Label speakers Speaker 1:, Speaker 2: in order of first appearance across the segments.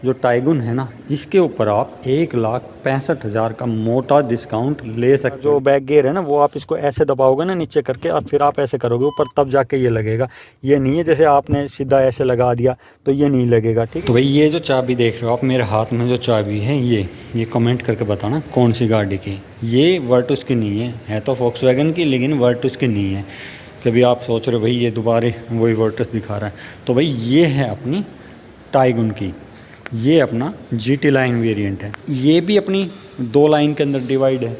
Speaker 1: जो टाइगुन है ना, इसके ऊपर आप 1,65,000 का मोटा डिस्काउंट ले सकते हो। जो बैक गियर है ना, वो आप इसको ऐसे दबाओगे ना नीचे करके और फिर आप ऐसे करोगे ऊपर, तब जाके ये लगेगा। ये नहीं है जैसे आपने सीधा ऐसे लगा दिया तो ये नहीं लगेगा, ठीक। तो भाई ये जो चाबी देख रहे हो आप मेरे हाथ में, जो चाबी है ये कमेंट करके बताना कौन सी गाड़ी की। ये वर्टुस की नहीं है तो वोक्सवैगन की, लेकिन वर्टुस की नहीं है। कभी आप सोच रहे हो भाई ये दोबारा वही वर्टस दिखा रहा है, तो भाई ये है अपनी टाइगुन की। ये अपना GT लाइन वेरिएंट है। ये भी अपनी 2 लाइन के अंदर डिवाइड है,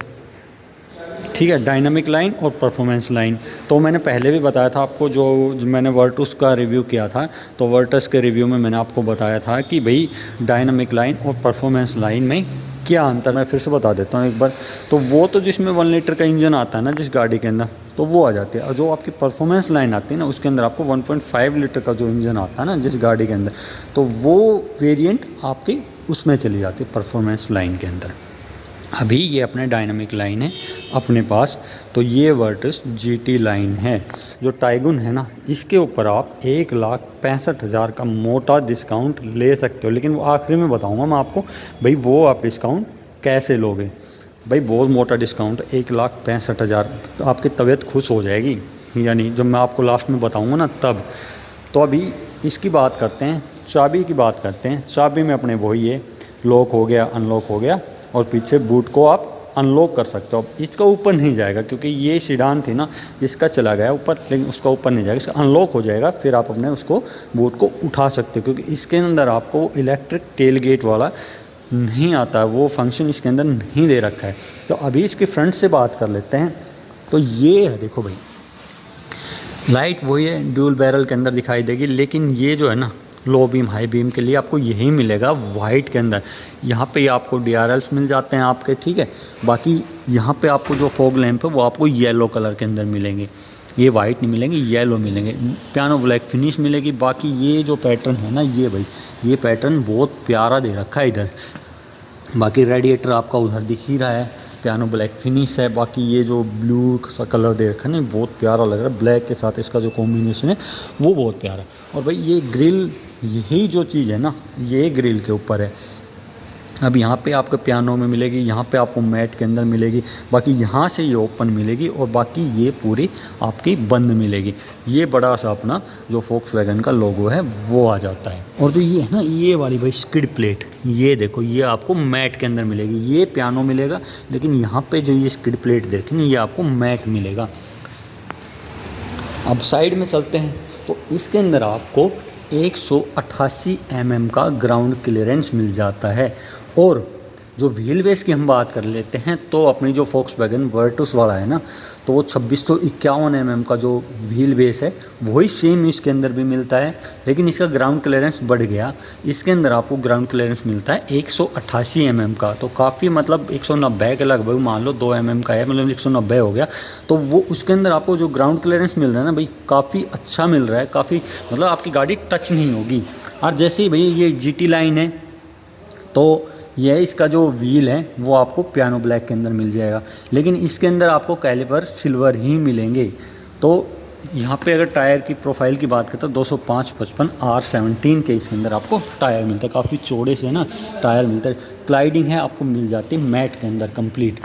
Speaker 1: ठीक है, डायनामिक लाइन और परफॉर्मेंस लाइन। तो मैंने पहले भी बताया था आपको, जो मैंने वर्टस का रिव्यू किया था, तो वर्टस के रिव्यू में मैंने आपको बताया था कि भाई डायनामिक लाइन और परफॉर्मेंस लाइन में क्या अंतर। मैं फिर से बता देता हूँ एक बार। तो वो तो जिसमें 1 लीटर का इंजन आता है ना जिस गाड़ी के अंदर, तो वो आ जाती है। और जो आपकी परफॉर्मेंस लाइन आती है ना, उसके अंदर आपको 1.5 लीटर का जो इंजन आता है ना जिस गाड़ी के अंदर, तो वो वेरिएंट आपकी उसमें चली जाती है परफॉर्मेंस लाइन के अंदर। अभी ये अपने डायनामिक लाइन है अपने पास, तो ये वर्टस GT लाइन है। जो टाइगुन है ना, इसके ऊपर आप 1,65,000 का मोटा डिस्काउंट ले सकते हो। लेकिन वो आखिरी में बताऊंगा मैं आपको भाई वो आप डिस्काउंट कैसे लोगे। भाई बहुत मोटा डिस्काउंट, 1,65,000, तो आपकी तबीयत खुश हो जाएगी, यानी जब मैं आपको लास्ट में बताऊंगा ना तब। तो अभी इसकी बात करते हैं, चाबी की बात करते हैं। चाबी में अपने वही है, लॉक हो गया, अनलॉक हो गया, और पीछे बूट को आप अनलॉक कर सकते हो। अब इसका ऊपर नहीं जाएगा क्योंकि ये सीडान थी ना, इसका चला गया ऊपर, लेकिन उसका ऊपर नहीं जाएगा, इसका अनलॉक हो जाएगा। फिर आप अपने उसको बूट को उठा सकते हो, क्योंकि इसके अंदर आपको इलेक्ट्रिक टेल गेट वाला नहीं आता है, वो फंक्शन इसके अंदर नहीं दे रखा है। तो अभी इसके फ्रंट से बात कर लेते हैं। तो ये है, देखो भाई, लाइट वही है, ड्यूल बैरल के अंदर दिखाई देगी, लेकिन ये जो है ना लो बीम हाई बीम के लिए आपको यही मिलेगा वाइट के अंदर। यहाँ पे आपको DRLs मिल जाते हैं आपके, ठीक है। बाकी यहाँ पे आपको जो फॉग लैंप है वो आपको येलो कलर के अंदर मिलेंगे, ये वाइट नहीं मिलेंगे, येलो मिलेंगे। पियानो ब्लैक फिनिश मिलेगी। बाकी ये जो पैटर्न है ना, ये भाई ये पैटर्न बहुत प्यारा दे रखा है इधर। बाकी रेडिएटर आपका उधर दिख ही रहा है, पियानो ब्लैक फिनिश है। बाकी ये जो ब्लू सा कलर दे रखा है ना, बहुत प्यारा लग रहा है। ब्लैक के साथ इसका जो कॉम्बिनेशन है वो बहुत प्यारा है। और भाई ये ग्रिल, यही जो चीज़ है ना, ये ग्रिल के ऊपर है। अब यहाँ पे आपको पियानो में मिलेगी, यहाँ पे आपको मैट के अंदर मिलेगी। बाकी यहाँ से ये ओपन मिलेगी और बाकी ये पूरी आपकी बंद मिलेगी। ये बड़ा सा अपना जो वोक्सवैगन का लोगो है वो आ जाता है। और जो ये है ना, ये वाली भाई स्किड प्लेट, ये देखो, ये आपको मैट के अंदर मिलेगी। ये पियानो मिलेगा, लेकिन यहाँ पे जो ये स्किड प्लेट देखें ये आपको मैट मिलेगा। अब साइड में चलते हैं, तो इसके अंदर आपको 188 mm का ग्राउंड क्लियरेंस मिल जाता है। और जो व्हील बेस की हम बात कर लेते हैं, तो अपनी जो वोक्सवैगन वर्टुस वाला है ना, तो वो 2651 mm का जो व्हील बेस है वही सेम इसके अंदर भी मिलता है, लेकिन इसका ग्राउंड क्लियरेंस बढ़ गया। इसके अंदर आपको ग्राउंड क्लियरेंस मिलता है 188 mm का, तो काफ़ी मतलब 190 के लगभग मान लो, 2 mm का है, मतलब 190 हो गया। तो वो उसके अंदर आपको जो ग्राउंड क्लियरेंस मिल रहा है ना भाई, काफ़ी अच्छा मिल रहा है, काफ़ी मतलब आपकी गाड़ी टच नहीं होगी। और जैसे ही भाई ये GT लाइन है, तो यह इसका जो व्हील है वो आपको पियानो ब्लैक के अंदर मिल जाएगा, लेकिन इसके अंदर आपको कैलिपर सिल्वर ही मिलेंगे। तो यहाँ पे अगर टायर की प्रोफाइल की बात करते हैं, 205/55 R17 के इसके अंदर आपको टायर मिलता है, काफ़ी चौड़े से ना टायर मिलता है। क्लाइडिंग है आपको मिल जाती है मैट के अंदर कंप्लीट।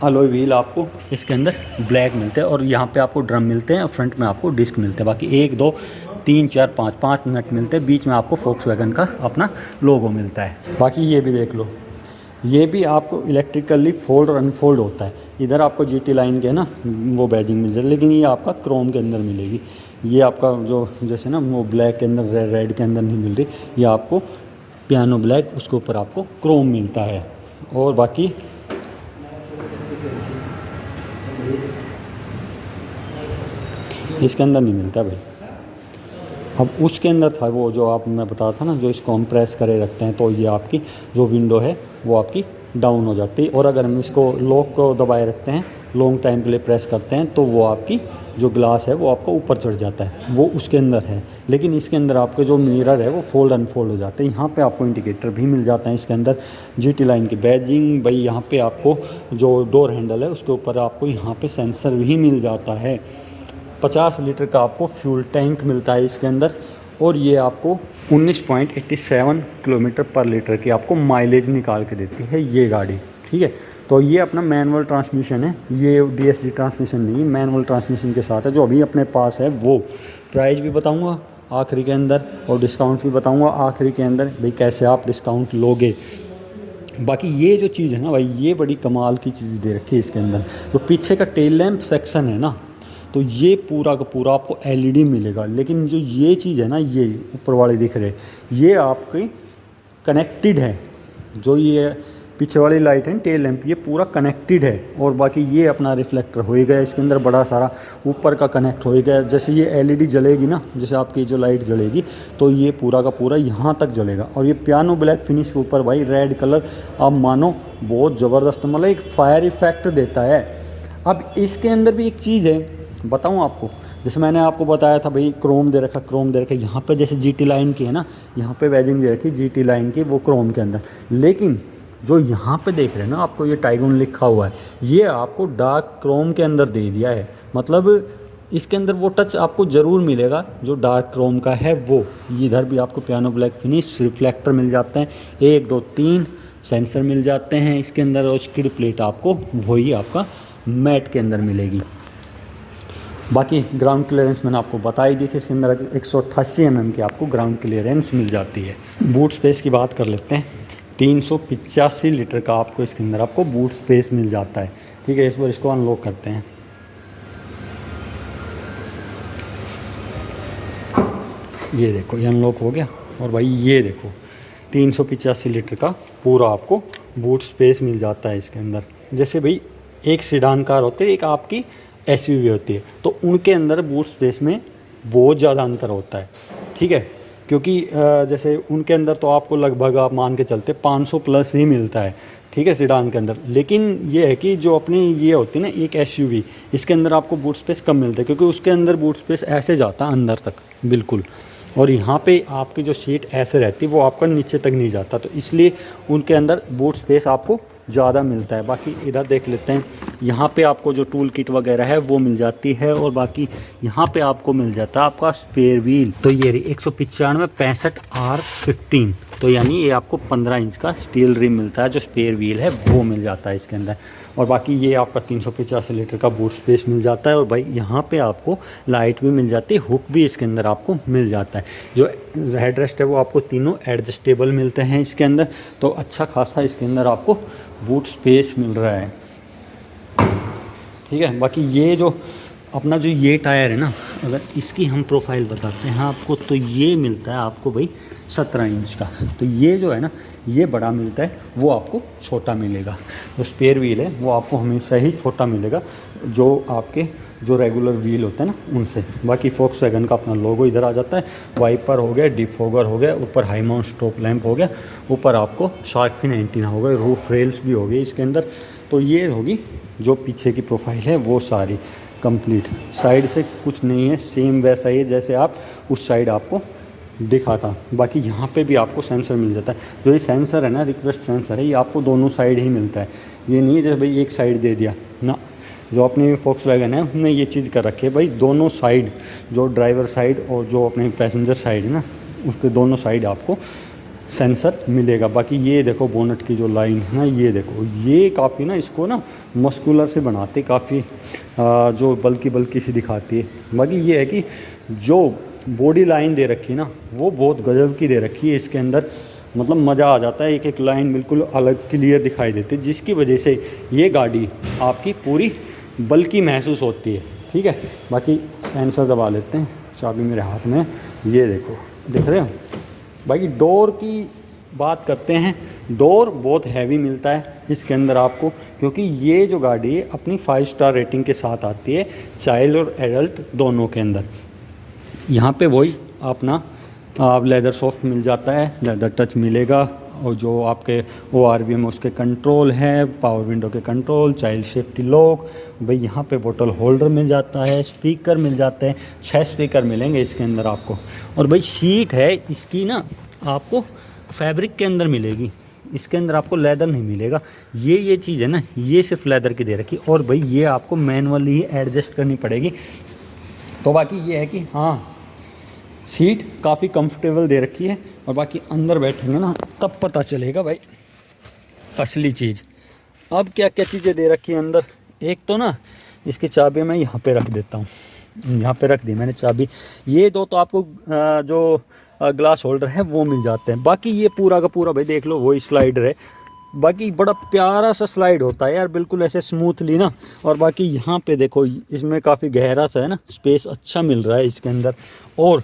Speaker 1: अलॉय व्हील आपको इसके अंदर ब्लैक मिलते हैं, और यहाँ पे आपको ड्रम मिलते हैं, और फ्रंट में आपको डिस्क मिलते हैं। बाकी 1 2 3 4 5 नट मिलते हैं, बीच में आपको वोक्सवैगन का अपना लोगो मिलता है। बाकी ये भी देख लो, ये भी आपको इलेक्ट्रिकली फोल्ड और अनफोल्ड होता है। इधर आपको GT लाइन के ना वो बैजिंग मिल जाती है, लेकिन ये आपका क्रोम के अंदर मिलेगी। ये आपका जो जैसे ना वो ब्लैक के अंदर रेड के अंदर नहीं मिल रही, ये आपको पियानो ब्लैक, उसके ऊपर आपको क्रोम मिलता है। और बाकी इसके अंदर नहीं मिलता भाई। अब उसके अंदर था वो जो आप मैं बता था ना, जो इसको हम प्रेस करे रखते हैं, तो ये आपकी जो विंडो है वो आपकी डाउन हो जाती है। और अगर हम इसको लॉक को दबाए रखते हैं, लॉन्ग टाइम के लिए प्रेस करते हैं, तो वो आपकी जो ग्लास है वो आपको ऊपर चढ़ जाता है, वो उसके अंदर है। लेकिन इसके अंदर आपके जो मिरर है वो फोल्ड अनफोल्ड हो जाते हैं। यहाँ पे आपको इंडिकेटर भी मिल जाता है इसके अंदर, GT लाइन की बैजिंग भाई। यहाँ पे आपको जो डोर हैंडल है उसके ऊपर आपको यहाँ पे सेंसर भी मिल जाता है। 50 लीटर का आपको फ्यूल टैंक मिलता है इसके अंदर। और ये आपको 19.87 किलोमीटर पर लीटर की आपको माइलेज निकाल के देती है ये गाड़ी। ठीक है, तो ये अपना मैनुअल ट्रांसमिशन है, ये DSG ट्रांसमिशन नहीं, मैनुअल ट्रांसमिशन के साथ है जो अभी अपने पास है। वो प्राइस भी बताऊंगा आखिरी के अंदर और डिस्काउंट भी बताऊंगा आखिरी के अंदर, भाई कैसे आप डिस्काउंट लोगे। बाकी ये जो चीज़ है ना भाई, ये बड़ी कमाल की चीज़ दे रखी है इसके अंदर। जो पीछे का टेल लैंप सेक्शन है ना, तो ये पूरा का पूरा आपको LED मिलेगा, लेकिन जो ये चीज़ है ना, ये ऊपर वाले दिख रहे, ये आपकी कनेक्टेड है। जो ये पीछे वाली लाइट है टेल लैंप, ये पूरा कनेक्टेड है। और बाकी ये अपना रिफ्लेक्टर हो गया इसके अंदर बड़ा सारा, ऊपर का कनेक्ट हो गया। जैसे ये LED जलेगी ना, जैसे आपकी जो लाइट जलेगी, तो ये पूरा का पूरा यहाँ तक जलेगा। और ये पियानो ब्लैक फिनिश के ऊपर भाई रेड कलर, आप मानो बहुत ज़बरदस्त, मतलब एक फायर इफेक्ट देता है। अब इसके अंदर भी एक चीज़ है बताऊँ आपको, जैसे मैंने आपको बताया था भाई क्रोम दे रखा, क्रोम दे रखा यहाँ पे, जैसे GT लाइन की है ना, यहाँ पे वैजिंग दे रखी GT लाइन की, वो क्रोम के अंदर। लेकिन जो यहाँ पे देख रहे हैं ना आपको, ये टाइगोन लिखा हुआ है, ये आपको डार्क क्रोम के अंदर दे दिया है। मतलब इसके अंदर वो टच आपको ज़रूर मिलेगा जो डार्क क्रोम का है वो। इधर भी आपको पियानो ब्लैक फिनिश, रिफ्लेक्टर मिल जाते हैं, 1 2 3 सेंसर मिल जाते हैं इसके अंदर। और स्किड प्लेट आपको वही आपका मैट के अंदर मिलेगी। बाकी ग्राउंड क्लियरेंस मैंने आपको बता ही दी थी, इसके अंदर 188 mm की आपको ग्राउंड क्लियरेंस मिल जाती है। बूट स्पेस की बात कर लेते हैं, 385 लीटर का आपको इसके अंदर आपको बूट स्पेस मिल जाता है। ठीक है, इस बार इसको अनलॉक करते हैं। ये देखो, ये अनलॉक हो गया। और भाई ये देखो 385 लीटर का पूरा आपको बूट स्पेस मिल जाता है इसके अंदर। जैसे भाई एक सीडान कार होती है, एक आपकी SUV होती है, तो उनके अंदर बूट स्पेस में बहुत ज़्यादा अंतर होता है। ठीक है, क्योंकि जैसे उनके अंदर तो आपको लगभग आप मान के चलते 500 प्लस ही मिलता है। ठीक है, सीडान के अंदर। लेकिन ये है कि जो अपनी ये होती है ना एक SUV, इसके अंदर आपको बूट स्पेस कम मिलता है, क्योंकि उसके अंदर बूट स्पेस ऐसे जाता है अंदर तक बिल्कुल, और यहाँ पे आपकी जो सीट ऐसे रहती है वो आपका नीचे तक नहीं जाता, तो इसलिए उनके अंदर बूट स्पेस आपको ज़्यादा मिलता है। बाकी इधर देख लेते हैं, यहाँ पे आपको जो टूल किट वगैरह है वो मिल जाती है। और बाकी यहाँ पे आपको मिल जाता है आपका स्पेयर व्हील। तो ये रही 195 65 R15, तो यानी ये आपको 15 इंच का स्टील रिम मिलता है। जो स्पेयर व्हील है वो मिल जाता है इसके अंदर। और बाकी ये आपका 385 लीटर का बूट स्पेस मिल जाता है। और भाई यहाँ पे आपको लाइट भी मिल जाती है, हुक भी इसके अंदर आपको मिल जाता है। जो हेड रेस्ट है वो आपको तीनों एडजस्टेबल मिलते हैं इसके अंदर, तो अच्छा खासा इसके अंदर आपको बूट स्पेस मिल रहा है। ठीक है, बाकी ये जो अपना जो ये टायर है ना, अगर इसकी हम प्रोफाइल बताते हैं आपको, तो ये मिलता है आपको भाई 17 इंच का। तो ये जो है ना, ये बड़ा मिलता है, वो आपको छोटा मिलेगा। जो स्पेयर व्हील है वो आपको हमेशा ही छोटा मिलेगा, जो आपके जो रेगुलर व्हील होते हैं ना उनसे। बाकी फोक्सवैगन का अपना लोगो इधर आ जाता है, वाइपर हो गया, डिफोगर हो गया, ऊपर हाई माउंट स्टॉप लैंप हो गया, ऊपर आपको शार्क फिन एंटीना हो गया, रूफ रेल्स भी हो गई इसके अंदर। तो ये होगी जो पीछे की प्रोफाइल है वो सारी कंप्लीट। साइड से कुछ नहीं है, सेम वैसा ही है जैसे आप उस साइड आपको दिखा था। बाकी यहाँ पे भी आपको सेंसर मिल जाता है। जो ये सेंसर है ना, रिक्वेस्ट सेंसर है, ये आपको दोनों साइड ही मिलता है। ये नहीं है जैसे भाई एक साइड दे दिया ना, जो अपने फोक्सवैगन है उन्होंने ये चीज़ कर रखी है भाई, दोनों साइड, जो ड्राइवर साइड और जो अपने पैसेंजर साइड है ना, उसके दोनों साइड आपको सेंसर मिलेगा। बाकी ये देखो बोनट की जो लाइन है ना, ये देखो, ये काफ़ी ना इसको ना मस्कुलर से बनाते, काफ़ी जो बल्कि सी दिखाती है। बाकी ये है कि जो बॉडी लाइन दे रखी है ना, वो बहुत गजब की दे रखी है इसके अंदर। मतलब मज़ा आ जाता है, एक एक लाइन बिल्कुल अलग क्लियर दिखाई देती है, जिसकी वजह से ये गाड़ी आपकी पूरी बल्कि महसूस होती है। ठीक है, बाकी सेंसर दबा लेते हैं, चाबी मेरे हाथ में, ये देखो, दिख रहे हो। बाकी डोर की बात करते हैं, डोर बहुत हैवी मिलता है इसके अंदर आपको, क्योंकि ये जो गाड़ी है अपनी 5 स्टार रेटिंग के साथ आती है, चाइल्ड और एडल्ट दोनों के अंदर। यहाँ पे वही अपना आप लेदर सॉफ्ट मिल जाता है, लेदर टच मिलेगा, और जो आपके ORV में उसके कंट्रोल हैं, पावर विंडो के कंट्रोल, चाइल्ड सेफ्टी लॉक, भाई यहाँ पे बोतल होल्डर मिल जाता है, स्पीकर मिल जाते हैं, 6 स्पीकर मिलेंगे इसके अंदर आपको। और भाई सीट है इसकी ना आपको फैब्रिक के अंदर मिलेगी, इसके अंदर आपको लेदर नहीं मिलेगा। ये चीज़ है ना, ये सिर्फ लेदर की दे रखी, और भाई ये आपको मैनुअली ही एडजस्ट करनी पड़ेगी। तो बाकी ये है कि हाँ, सीट काफ़ी कंफर्टेबल दे रखी है, और बाकी अंदर बैठेंगे ना तब पता चलेगा भाई असली चीज़। अब क्या क्या चीज़ें दे रखी है अंदर, एक तो ना इसकी चाबी मैं यहाँ पे रख देता हूँ, यहाँ पे रख दी मैंने चाबी। ये दो तो आपको जो ग्लास होल्डर है वो मिल जाते हैं। बाकी ये पूरा का पूरा भाई देख लो वही स्लाइडर है, बाकी बड़ा प्यारा सा स्लाइड होता है यार, बिल्कुल ऐसे स्मूथली ना। और बाकी यहाँ पे देखो इसमें काफ़ी गहरा सा है ना, स्पेस अच्छा मिल रहा है इसके अंदर। और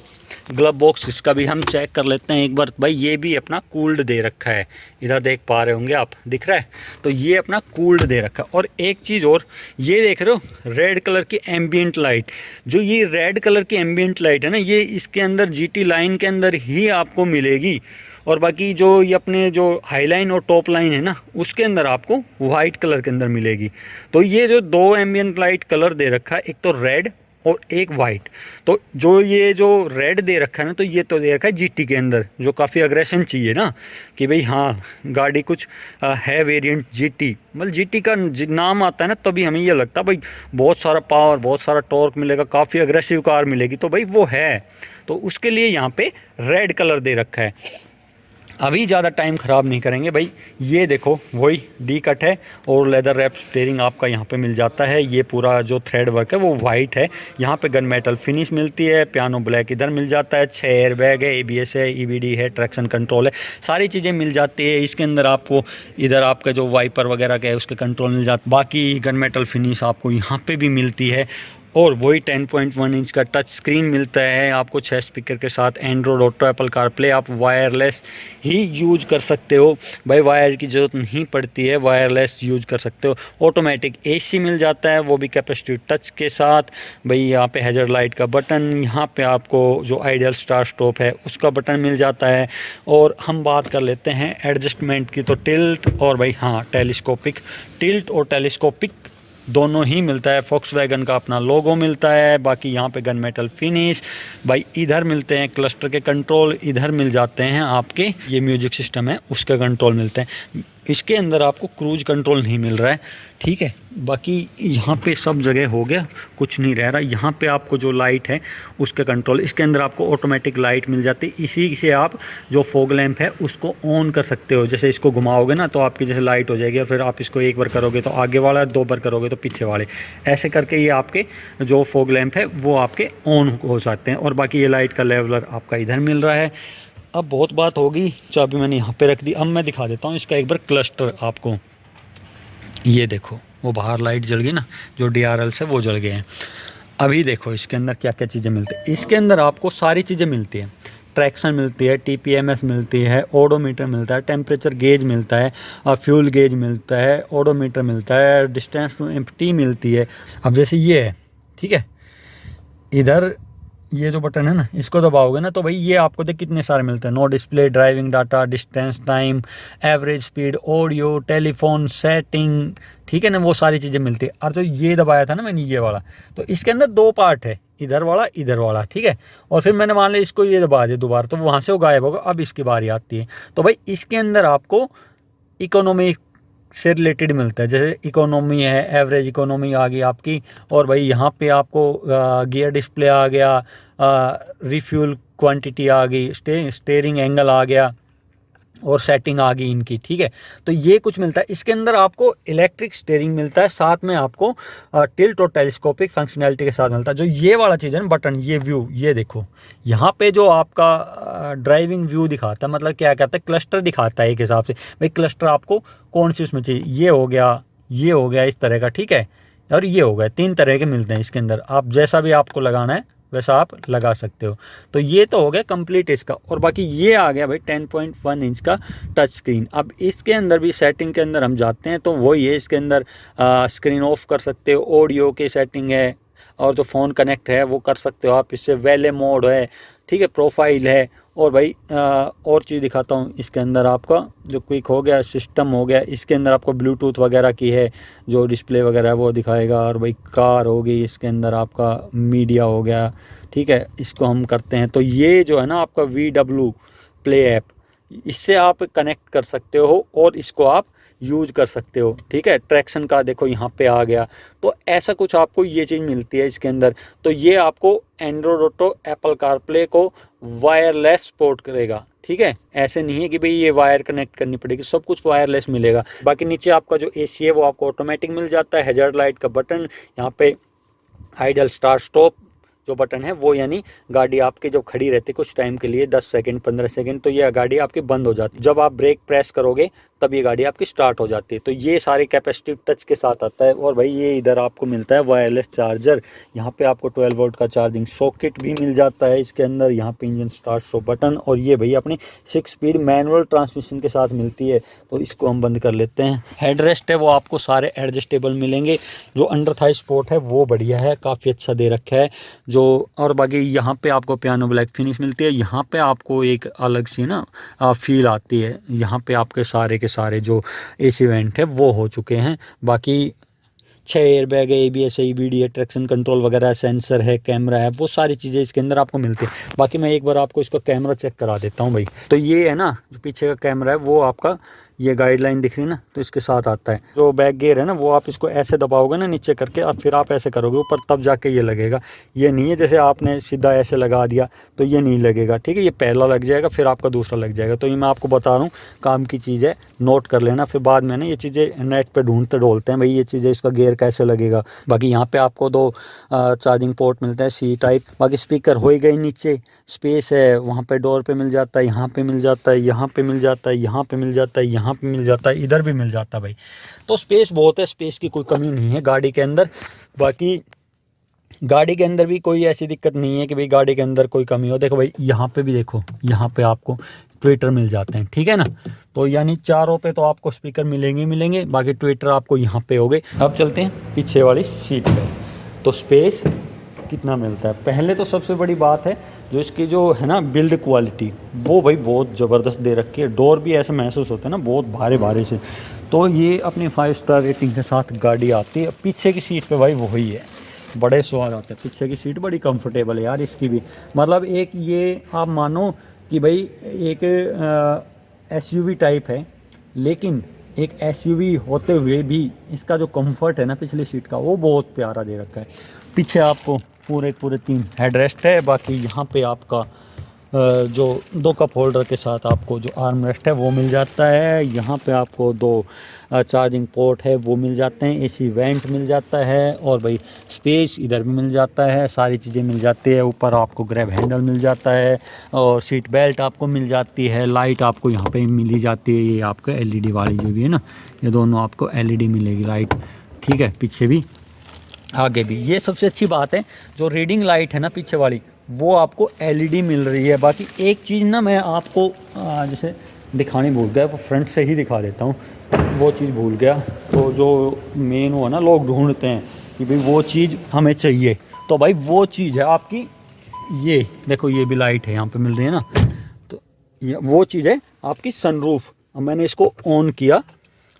Speaker 1: ग्लव बॉक्स इसका भी हम चेक कर लेते हैं एक बार भाई, ये भी अपना कूल्ड दे रखा है, इधर देख पा रहे होंगे आप, दिख रहा है, तो ये अपना कूल्ड दे रखा है। और एक चीज़ और, ये देख रहे हो रेड कलर की एम्बियंट लाइट, जो ये रेड कलर की एम्बियंट लाइट है ना, ये इसके अंदर जीटी लाइन के अंदर ही आपको मिलेगी। और बाकी जो ये अपने जो हाई लाइन और टॉप लाइन है ना, उसके अंदर आपको वाइट कलर के अंदर मिलेगी। तो ये जो दो एम्बियंट लाइट कलर दे रखा है, एक तो रेड और एक वाइट, तो जो ये जो रेड दे रखा है ना, तो ये तो दे रखा है जीटी के अंदर, जो काफ़ी अग्रेशन चाहिए ना कि भाई हाँ गाड़ी कुछ है वेरिएंट जीटी, मतलब जीटी का नाम आता है ना तभी हमें ये लगता है भाई बहुत सारा पावर, बहुत सारा टॉर्क मिलेगा, काफ़ी अग्रेसिव कार मिलेगी, तो भाई वो है, तो उसके लिए यहाँ पे रेड कलर दे रखा है। अभी ज़्यादा टाइम ख़राब नहीं करेंगे भाई, ये देखो वही डी कट है और लेदर रैप स्टीयरिंग आपका यहाँ पे मिल जाता है। ये पूरा जो थ्रेड वर्क है वो वाइट है, यहाँ पे गन मेटल फिनिश मिलती है, पियानो ब्लैक इधर मिल जाता है, 6 एयरबैग है, एबीएस है, ईबीडी है, ट्रैक्शन कंट्रोल है, सारी चीज़ें मिल जाती है इसके अंदर। आपको इधर आपका जो वाइपर वगैरह का है उसके कंट्रोल मिल जाता है, बाकी गन मेटल फिनिश आपको यहाँ पर भी मिलती है। और वही 10.1 इंच का टच स्क्रीन मिलता है आपको 6 स्पीकर के साथ, एंड्रॉयड ऑटो, एप्पल कारप्ले, आप वायरलेस ही यूज कर सकते हो भाई, वायर की ज़रूरत नहीं पड़ती है, वायरलेस यूज कर सकते हो। ऑटोमेटिक एसी मिल जाता है, वो भी कैपेसिटिव टच के साथ भाई। यहाँ पे हैज़र्ड लाइट का बटन, यहाँ पे आपको जो आइडियल स्टार्ट स्टॉप है उसका बटन मिल जाता है। और हम बात कर लेते हैं एडजस्टमेंट की, तो टिल्ट और भाई हाँ टेलीस्कोपिक, टिल्ट और टेलीस्कोपिक दोनों ही मिलता है। फॉक्सवैगन का अपना लोगो मिलता है, बाकी यहाँ पे गन मेटल फिनिश भाई, इधर मिलते हैं क्लस्टर के कंट्रोल, इधर मिल जाते हैं आपके ये म्यूजिक सिस्टम है उसके कंट्रोल मिलते हैं। इसके अंदर आपको क्रूज कंट्रोल नहीं मिल रहा है, ठीक है। बाकी यहाँ पे सब जगह हो गया, कुछ नहीं रह रहा। यहाँ पे आपको जो लाइट है उसके कंट्रोल, इसके अंदर आपको ऑटोमेटिक लाइट मिल जाती है, इसी से आप जो फॉग लैंप है उसको ऑन कर सकते हो। जैसे इसको घुमाओगे ना तो आपकी जैसे लाइट हो जाएगी, और फिर आप इसको एक बार करोगे तो आगे वाला, 2 बार करोगे तो पीछे वाले, ऐसे करके ये आपके जो फॉग लैंप है वो आपके ऑन हो जाते हैं। और बाकी ये लाइट का लेवलर आपका इधर मिल रहा है। अब बहुत बात होगी, चाबी मैंने यहाँ पे रख दी, अब मैं दिखा देता हूँ इसका एक बार क्लस्टर आपको। ये देखो वो बाहर लाइट जल गई ना, जो DRL से वो जल गए हैं। अभी देखो इसके अंदर क्या क्या चीज़ें मिलती है, इसके अंदर आपको सारी चीज़ें मिलती हैं। ट्रैक्शन मिलती है, TPMS मिलती है, ओडोमीटर मिलता है, टेम्परेचर गेज मिलता है, फ्यूल गेज मिलता है, ओडोमीटर मिलता है, डिस्टेंस टू एम्प्टी मिलती है। अब जैसे ये है, ठीक है, इधर ये जो बटन है ना इसको दबाओगे ना तो भाई ये आपको देख कितने सारे मिलते हैं। No display, driving data, distance, time, average speed, audio, telephone setting, ठीक है ना, वो सारी चीज़ें मिलती है। और जो ये दबाया था ना मैंने ये वाला, तो इसके अंदर 2 पार्ट है, इधर वाला, ठीक है। और फिर मैंने मान लिया इसको ये दबा दिया दोबारा, तो वहाँ से वो गायब होगा। अब इसकी बारी आती है, तो भाई इसके अंदर आपको इकोनॉमी से रिलेटेड मिलता है। जैसे इकोनॉमी है, एवरेज इकोनॉमी आ गई आपकी, और भाई यहाँ पे आपको गियर डिस्प्ले आ गया, रिफ्यूल क्वांटिटी आ गई, स्टीयरिंग एंगल आ गया, और सेटिंग आ गई इनकी, ठीक है। तो ये कुछ मिलता है। इसके अंदर आपको इलेक्ट्रिक स्टीयरिंग मिलता है, साथ में आपको टिल्ट और टेलीस्कोपिक फंक्शनैलिटी के साथ मिलता है। जो ये वाला चीज़ है ना बटन, ये व्यू, ये देखो यहाँ पे जो आपका ड्राइविंग व्यू दिखाता है, मतलब क्या कहता है, क्लस्टर दिखाता है एक हिसाब से, भाई क्लस्टर आपको कौन सी उसमें चाहिए। ये हो गया इस तरह का, ठीक है, और ये हो गया, 3 तरह के मिलते हैं इसके अंदर। आप जैसा भी आपको लगाना है वैसा आप लगा सकते हो। तो ये तो हो गया कंप्लीट इसका। और बाकी ये आ गया भाई 10.1 इंच का टच स्क्रीन। अब इसके अंदर भी सेटिंग के अंदर हम जाते हैं तो वही है, इसके अंदर स्क्रीन ऑफ कर सकते हो, ऑडियो की सेटिंग है, और जो फ़ोन कनेक्ट है वो कर सकते हो आप इससे, वैले मोड है, ठीक है, प्रोफाइल है। और भाई और चीज़ दिखाता हूँ, इसके अंदर आपका जो क्विक हो गया, सिस्टम हो गया, इसके अंदर आपको ब्लूटूथ वगैरह की है, जो डिस्प्ले वगैरह है वो दिखाएगा। और भाई कार हो गई, इसके अंदर आपका मीडिया हो गया, ठीक है, इसको हम करते हैं तो ये जो है ना आपका VW प्ले ऐप, इससे आप कनेक्ट कर सकते हो और इसको आप यूज कर सकते हो, ठीक है। ट्रैक्शन का देखो यहाँ पे आ गया, तो ऐसा कुछ आपको ये चीज़ मिलती है इसके अंदर। तो ये आपको एंड्रॉयड ऑटो, एप्पल कारप्ले को वायरलेस सपोर्ट करेगा। ठीक है, ऐसे नहीं है कि भाई ये वायर कनेक्ट करनी पड़ेगी, सब कुछ वायरलेस मिलेगा। बाकी नीचे आपका जो एसी है वो आपको ऑटोमेटिक मिल जाता है, हैजार्ड लाइट का बटन, यहाँ पे आइडल स्टार्ट स्टॉप जो बटन है वो, यानी गाड़ी आपकी जो खड़ी रहती है कुछ टाइम के लिए 10 सेकंड 15 सेकंड, तो ये गाड़ी आपकी बंद हो जाती है। जब आप ब्रेक प्रेस करोगे तब ये गाड़ी आपकी स्टार्ट हो जाती है। तो ये सारे कैपेसिटिव टच के साथ आता है। और भाई ये इधर आपको मिलता है वायरलेस चार्जर, यहाँ पे आपको 12 वोल्ट का चार्जिंग सॉकेट भी मिल जाता है इसके अंदर। यहाँ पे इंजन स्टार्ट स्टॉप बटन, और ये भाई अपनी 6 स्पीड मैनुअल ट्रांसमिशन के साथ मिलती है। तो इसको हम बंद कर लेते हैं। हेड रेस्ट है वो आपको सारे एडजस्टेबल मिलेंगे। जो अंडर थाई सपोर्ट है वो बढ़िया है, काफ़ी अच्छा दे रखा है जो। और बाकी यहाँ पे आपको पियानो ब्लैक फिनिश मिलती है। यहाँ पे आपको एक अलग सी ना फील आती है। यहाँ पे आपके सारे के सारे जो एसी वेंट है वो हो चुके हैं। बाकी 6 एयरबैग है, ABS है, EBD है, ट्रैक्शन कंट्रोल वगैरह, सेंसर है, कैमरा है, वो सारी चीज़ें इसके अंदर आपको मिलती है। बाकी मैं एक बार आपको इसका कैमरा चेक करा देता हूँ भाई। तो ये है ना जो पीछे का कैमरा है वो आपका, ये गाइडलाइन दिख रही है ना, तो इसके साथ आता है। जो बैक गियर है ना वो आप इसको ऐसे दबाओगे ना नीचे करके, और फिर आप ऐसे करोगे ऊपर, तब जाके ये लगेगा। ये नहीं है जैसे आपने सीधा ऐसे लगा दिया तो ये नहीं लगेगा। ठीक है, ये पहला लग जाएगा फिर आपका दूसरा लग जाएगा। तो ये मैं आपको बता रहा हूँ, काम की चीज़ है, नोट कर लेना। फिर बाद में ना ये चीज़ें नेट पे ढूंढते ढोलते हैं भाई ये चीज़ें, इसका गियर कैसे लगेगा। बाकी यहाँ पे आपको 2 चार्जिंग पोर्ट मिलता है C टाइप। बाकी स्पीकर हो ही गई, नीचे स्पेस है वहाँ पे डोर पे मिल जाता है, यहाँ पे मिल जाता है, यहाँ पे मिल जाता है, यहाँ पे मिल जाता है, यहाँ पे मिल जाता है, इधर भी मिल जाता है भाई। तो स्पेस बहुत है, स्पेस की कोई कमी नहीं है गाड़ी के अंदर। बाकी गाड़ी के अंदर भी कोई ऐसी दिक्कत नहीं है कि भाई गाड़ी के अंदर कोई कमी हो। देखो भाई यहाँ पे भी देखो, यहाँ पे आपको ट्विटर मिल जाते हैं। ठीक है ना, तो यानी चारों पे तो आपको स्पीकर मिलेंगे ही मिलेंगे। बाकी ट्विटर आपको यहाँ पे हो गए। अब चलते हैं पीछे वाली सीट पे, तो स्पेस कितना मिलता है। पहले तो सबसे बड़ी बात है जो इसकी जो है ना बिल्ड क्वालिटी, वो भाई बहुत ज़बरदस्त दे रखी है। डोर भी ऐसे महसूस होते हैं ना बहुत भारे भारे से। तो ये अपनी 5 स्टार रेटिंग के साथ गाड़ी आती है। पीछे की सीट पे भाई वही है, बड़े स्वाद आते हैं। पीछे की सीट बड़ी कंफर्टेबल है यार इसकी भी। मतलब एक ये आप मानो कि भाई एक SUV टाइप है, लेकिन एक SUV होते हुए भी इसका जो कंफर्ट है ना पिछली सीट का, वो बहुत प्यारा दे रखा है। पीछे आपको पूरे 3 हेड रेस्ट है। बाकी यहाँ पे आपका जो 2 कप होल्डर के साथ आपको जो आर्म रेस्ट है वो मिल जाता है। यहाँ पे आपको 2 चार्जिंग पोर्ट है वो मिल जाते हैं, AC वेंट मिल जाता है, और भाई स्पेस इधर भी मिल जाता है, सारी चीज़ें मिल जाती है। ऊपर आपको ग्रैब हैंडल मिल जाता है, और सीट बेल्ट आपको मिल जाती है। लाइट आपको यहाँ पे मिल जाती है, ये आपका LED वाली जो भी है ना, ये दोनों आपको LED मिलेगी लाइट। ठीक है, पीछे भी आगे भी। ये सबसे अच्छी बात है, जो रीडिंग लाइट है ना पीछे वाली, वो आपको LED मिल रही है। बाकी एक चीज़ ना मैं आपको जैसे दिखाने भूल गया, वो फ्रंट से ही दिखा देता हूँ, वो चीज़ भूल गया। तो जो मेन वो है ना, लोग ढूंढते हैं कि भाई वो चीज़ हमें चाहिए, तो भाई वो चीज़ है आपकी, ये देखो ये भी लाइट है यहाँ पे मिल रही है ना, तो ये वो चीज़ है आपकी सनरूफ। अब मैंने इसको ऑन किया,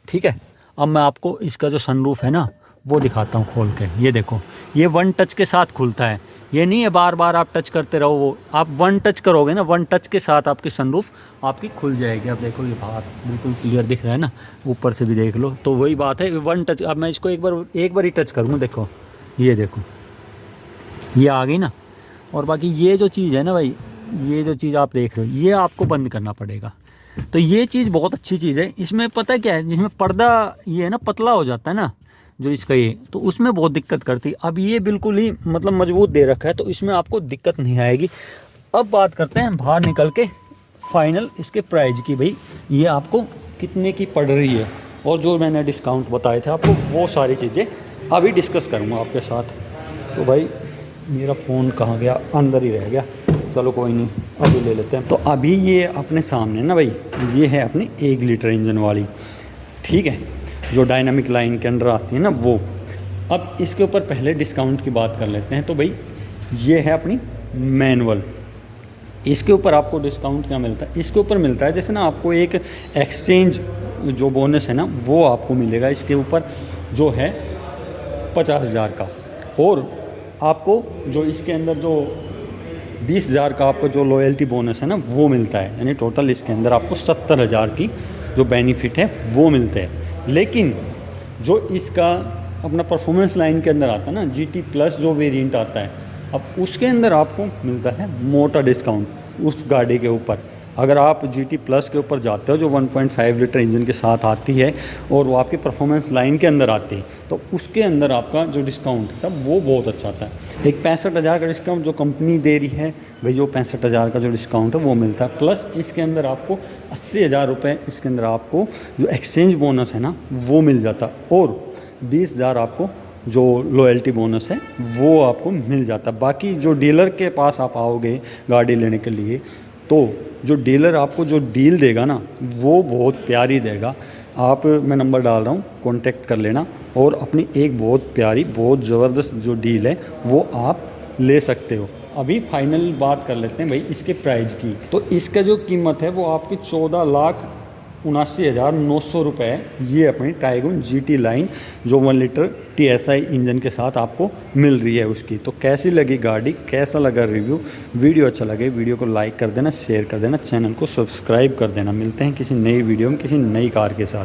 Speaker 1: ठीक है। अब मैं आपको इसका जो सनरूफ है ना वो दिखाता हूँ खोल के। ये देखो, ये 1 टच के साथ खुलता है, ये नहीं है बार बार आप टच करते रहो। वो आप 1 टच करोगे ना, 1 टच के साथ आपकी सनरूफ आपकी खुल जाएगी। अब देखो ये बाहर बिल्कुल क्लियर दिख रहा है ना, ऊपर से भी देख लो, तो वही बात है 1 टच। अब मैं इसको एक बार ही टच करूँगा, देखो ये देखो ये आ गई ना। और बाकी ये जो चीज़ है ना भाई, ये जो चीज़ आप देख रहे हो, ये आपको बंद करना पड़ेगा। तो ये चीज़ बहुत अच्छी चीज़ है इसमें। पता है क्या है, जिसमें पर्दा ये है ना पतला हो जाता है ना जो इसका, ये तो उसमें बहुत दिक्कत करती है। अब ये बिल्कुल ही मतलब मजबूत दे रखा है, तो इसमें आपको दिक्कत नहीं आएगी। अब बात करते हैं बाहर निकल के फाइनल इसके प्राइस की। भाई ये आपको कितने की पड़ रही है, और जो मैंने डिस्काउंट बताए थे आपको, वो सारी चीज़ें अभी डिस्कस करूँगा आपके साथ। तो भाई मेरा फ़ोन कहाँ गया, अंदर ही रह गया, चलो कोई नहीं अभी ले लेते हैं। तो अभी ये अपने सामने ना भाई, ये है अपनी 1 लीटर इंजन वाली, ठीक है, जो डायनामिक लाइन के अंडर आती है ना वो। अब इसके ऊपर पहले डिस्काउंट की बात कर लेते हैं। तो भाई ये है अपनी मैनुअल, इसके ऊपर आपको डिस्काउंट क्या मिलता है, इसके ऊपर मिलता है जैसे ना आपको एक एक्सचेंज जो बोनस है ना वो आपको मिलेगा इसके ऊपर, जो है 50,000 का। और आपको जो इसके अंदर जो 20,000 का आपको जो लॉयल्टी बोनस है ना वो मिलता है, यानी टोटल इसके अंदर आपको 70,000 की जो बेनिफिट है वो मिलते हैं। लेकिन जो इसका अपना परफॉर्मेंस लाइन के अंदर आता है ना, GT+ जो वेरिएंट आता है, अब उसके अंदर आपको मिलता है मोटा डिस्काउंट। उस गाड़ी के ऊपर। अगर आप GT प्लस के ऊपर जाते हो जो 1.5 लीटर इंजन के साथ आती है और वो आपकी परफॉर्मेंस लाइन के अंदर आती है, तो उसके अंदर आपका जो डिस्काउंट था वो बहुत अच्छा था। एक 65,000 का डिस्काउंट जो कंपनी दे रही है भाई, जो 65,000 का जो डिस्काउंट है वो मिलता है। प्लस इसके अंदर आपको 80,000 रुपये इसके अंदर आपको जो एक्सचेंज बोनस है ना वो मिल जाता, और 20,000 आपको जो लॉयल्टी बोनस है वो आपको मिल जाता। बाकी जो डीलर के पास आप आओगे गाड़ी लेने के लिए, तो जो डीलर आपको जो डील देगा ना वो बहुत प्यारी देगा। आप, मैं नंबर डाल रहा हूँ, कांटेक्ट कर लेना और अपनी एक बहुत प्यारी बहुत ज़बरदस्त जो डील है वो आप ले सकते हो। अभी फाइनल बात कर लेते हैं भाई इसके प्राइस की। तो इसका जो कीमत है वो आपकी 14,79,900 रुपये है। ये अपनी टाइगन GT लाइन जो 1 लीटर TSI इंजन के साथ आपको मिल रही है उसकी। तो कैसी लगी गाड़ी, कैसा लगा रिव्यू? वीडियो अच्छा लगे वीडियो को लाइक कर देना, शेयर कर देना, चैनल को सब्सक्राइब कर देना। मिलते हैं किसी नई वीडियो में किसी नई कार के साथ।